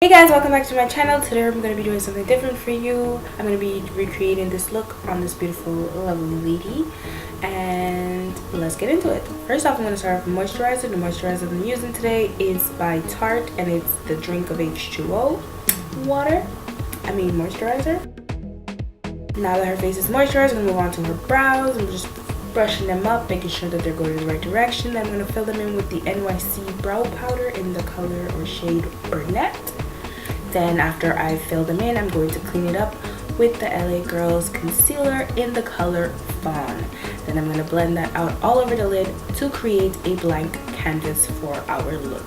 Hey guys, welcome back to my channel. Today I'm going to be doing something different for you. I'm going to be recreating this look on this beautiful, lovely lady. And let's get into it. First off, I'm going to start off with moisturizer. The moisturizer I'm using today is by Tarte, and it's the Drink of H2O moisturizer. Now that her face is moisturized, I'm going to move on to her brows. I'm just brushing them up, making sure that they're going in the right direction. Then I'm going to fill them in with the NYC brow powder in the color or shade Brunette. Then after I fill them in, I'm going to clean it up with the LA Girls concealer in the color Fawn. Then I'm going to blend that out all over the lid to create a blank canvas for our look.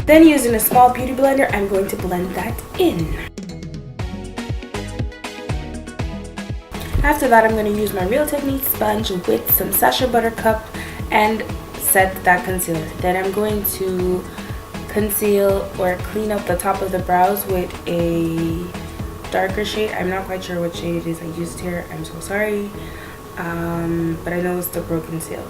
Then using a small beauty blender, I'm going to blend that in. After that, I'm going to use my Real Technique sponge with some Sacha Buttercup and set that concealer. Then I'm going to conceal or clean up the top of the brows with a darker shade. I'm not quite sure what shade it is I used here. I'm so sorry. But I know it's the Pro Conceal.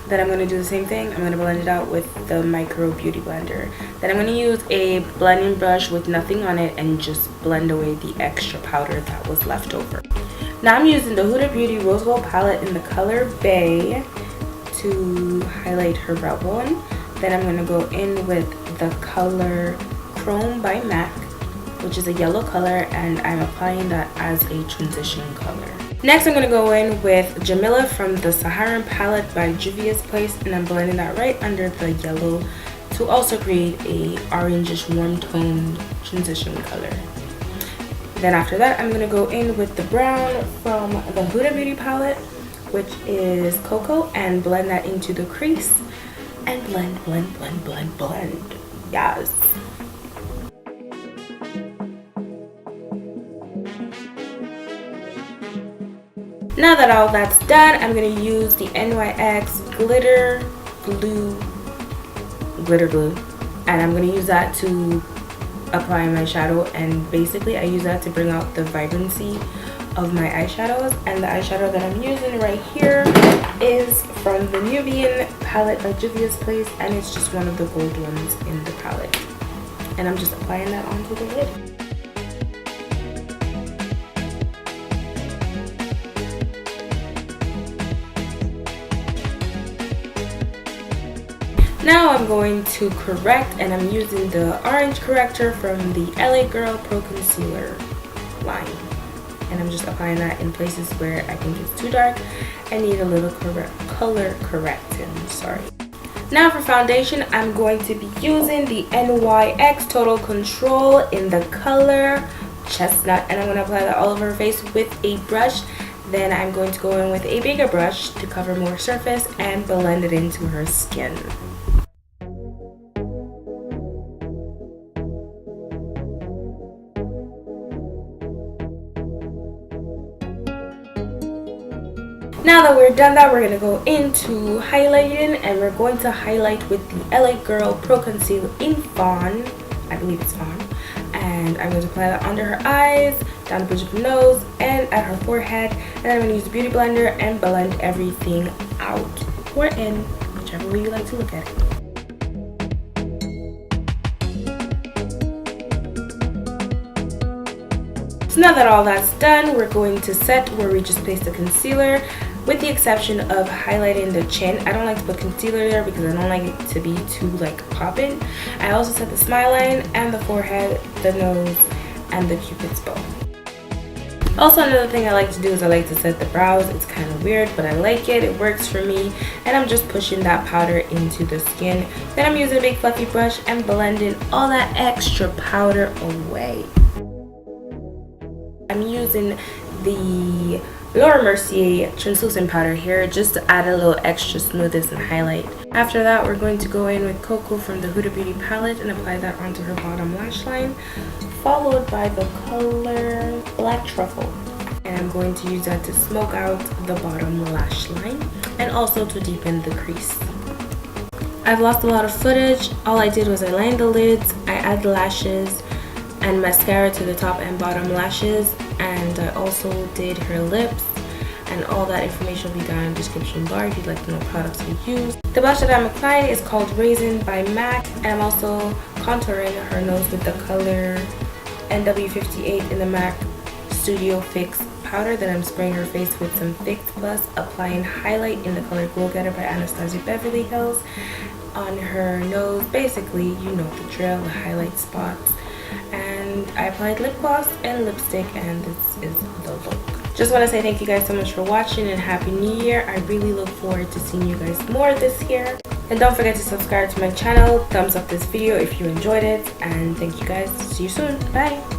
Then I'm going to do the same thing. I'm going to blend it out with the Micro Beauty Blender. Then I'm going to use a blending brush with nothing on it and just blend away the extra powder that was left over. Now I'm using the Huda Beauty Rose Gold palette in the color Bay to highlight her brow bone. Then I'm going to go in with the color Chrome by MAC, which is a yellow color, and I'm applying that as a transition color. Next, I'm going to go in with Jamila from the Saharan palette by Juvia's Place, and I'm blending that right under the yellow to also create a orangish warm toned transition color. Then after that, I'm going to go in with the brown from the Huda Beauty palette, which is Cocoa, and blend that into the crease. And blend, blend, blend, blend, blend. Yes. Now that all that's done, I'm going to use the NYX glitter glue, and I'm going to use that to apply my shadow. And basically I use that to bring out the vibrancy of my eyeshadows. And the eyeshadow that I'm using right here is from the Nubian palette by Juvia's Place, and it's just one of the gold ones in the palette. And I'm just applying that onto the lid. Now I'm going to correct, and I'm using the orange corrector from the LA Girl Pro Concealer line. And I'm just applying that in places where I think it's too dark and need a little color correcting. Sorry. Now for foundation, I'm going to be using the NYX Total Control in the color Chestnut, and I'm going to apply that all over her face with a brush. Then I'm going to go in with a bigger brush to cover more surface and blend it into her skin. Now that we're done that, we're going to go into highlighting, and we're going to highlight with the LA Girl Pro Conceal in Fawn. I believe it's Fawn. And I'm going to apply that under her eyes, down the bridge of her nose, and at her forehead. And then I'm going to use the Beauty Blender and blend everything out or in, whichever way you like to look at it. So now that all that's done, we're going to set where we just placed the concealer, with the exception of highlighting the chin. I don't like to put concealer there because I don't like it to be too popping. I also set the smile line and the forehead, the nose, and the cupid's bow. Also, another thing I like to do is I like to set the brows. It's kind of weird, but I like it. It works for me. And I'm just pushing that powder into the skin. Then I'm using a big fluffy brush and blending all that extra powder away. I'm using the Laura Mercier translucent powder here just to add a little extra smoothness and highlight. After that, we're going to go in with Cocoa from the Huda Beauty palette and apply that onto her bottom lash line, followed by the color Black Truffle. And I'm going to use that to smoke out the bottom lash line and also to deepen the crease. I've lost a lot of footage. All I did was I lined the lids, I added lashes and mascara to the top and bottom lashes, and I also did her lips, and all that information will be down in the description bar if you'd like to know what products we use. The blush that I'm applying is called Raisin by MAC, and I'm also contouring her nose with the color NW58 in the MAC Studio Fix powder. Then I'm spraying her face with some Fix Plus, applying highlight in the color Glow Getter by Anastasia Beverly Hills on her nose. Basically, you know the drill, the highlight spots. And I applied lip gloss and lipstick, and this is the look. Just want to say thank you guys so much for watching and Happy New Year. I really look forward to seeing you guys more this year. And don't forget to subscribe to my channel, thumbs up this video if you enjoyed it, and thank you guys. See you soon. Bye.